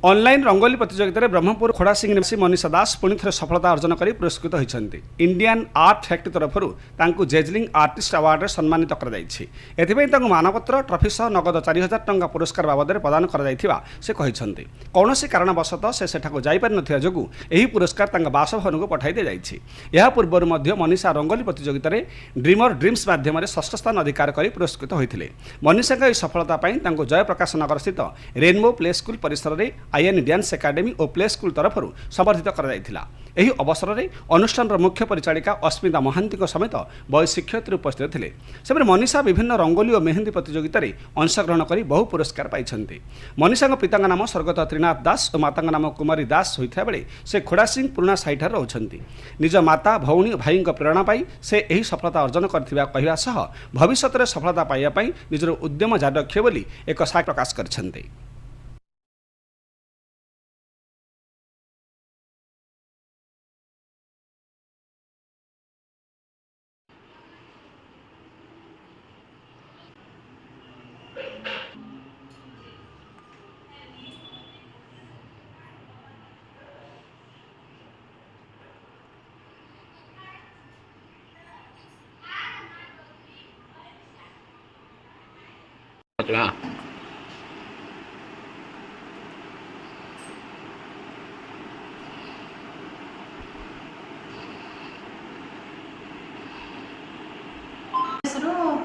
Online rangoli प्रतियोगिता में ब्रह्मपुर खोड़ासिंह निवासी मनीषा दास पुणी थे सफलता अर्जन कर पुरस्कृत होती। इंडियन आर्ट फैक्ट्री तरफ जेजलिंग आर्टिस्ट अवार्ड में सम्मानित कर मानपत्र ट्रफी सह नगद 4000 टंका पुरस्कार बाबद प्रदान कर कौन कारणवशत से सेठाको जापारि नथिबा जोगु एही पुरस्कार बासभवन को पठाई दि जाइछि। पूर्व मनीषा रंगोली प्रतियोगिता में ड्रीमर ड्रीम्स माध्यम षष्ठ स्थान अधिकार कर पुरस्कृत होते। मनीषा की सफलता जयप्रकाश नगर स्थित रेनबो प्ले स्कूल परिसर में आईएन डांस एकाडेमी और प्ले स्कूल तरफ संबर्धित कर अवसर में अनुष्ठान मुख्य परिचालिका अस्मिता महांती समेत बय शिक्षयित्री उपस्थित थे। से मनीषा विभिन्न रंगोली और मेहंदी प्रतियोगिता में अंशग्रहण कर बहु पुरस्कार पाई। मनीषा पिता नाम स्वर्गत त्रिनाथ दास और माता नाम कुमारी दास होता बेले से खोड़ासिंह पुराणा साइठार रोचंती। निज माता भौणी और भाई प्रेरणा पाई से यही सफलता अर्जन करथिबा सह भविष्य में सफलता पाइबा निजर उद्यम जारी रखिबे बोली एक साक्ष्य प्रकाश करछन्ते। हाँ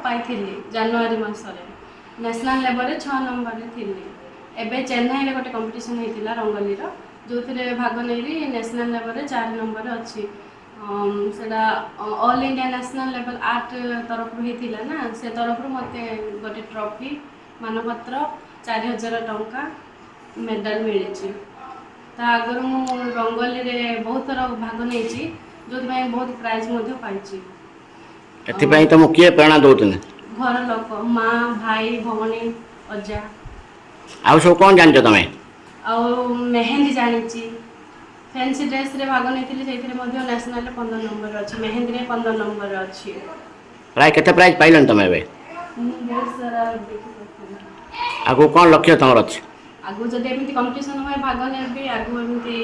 पाई जनवरी मसरे नेशनल लेवल 6 नंबर थी। एबे चेन्नई रे गोटे कंपटीशन होता रंगोली जो थे भाग नहीं नेशनल लेवल 4 नंबर अच्छी सेटा all India national level art तरफ होता ना से तरफ मत गोटे ट्रॉफी मानपत्र 4000 टंका मेडल मिली। आगर मु रंगोली रे बहुत थर भाग नहीं जो बहुत प्राइज पाई। एथिपाई तुम किए प्रेरणा दौन घर लोक माँ भाई भौणी अजा आउ सब कौन जान तुम मेहंदी जानी फैंसी ड्रेस रे भाग नहीं नेशनल 15 नंबर अच्छी मेहंदी रे 15 नंबर अच्छी। प्राय केते प्राइज पाइलन तुम एबे बहुत सारा आगु कौन लक्ष्य तुम अच्छे आगु जब एमती कंपटीशन हुए भाग नेबी आगु एमती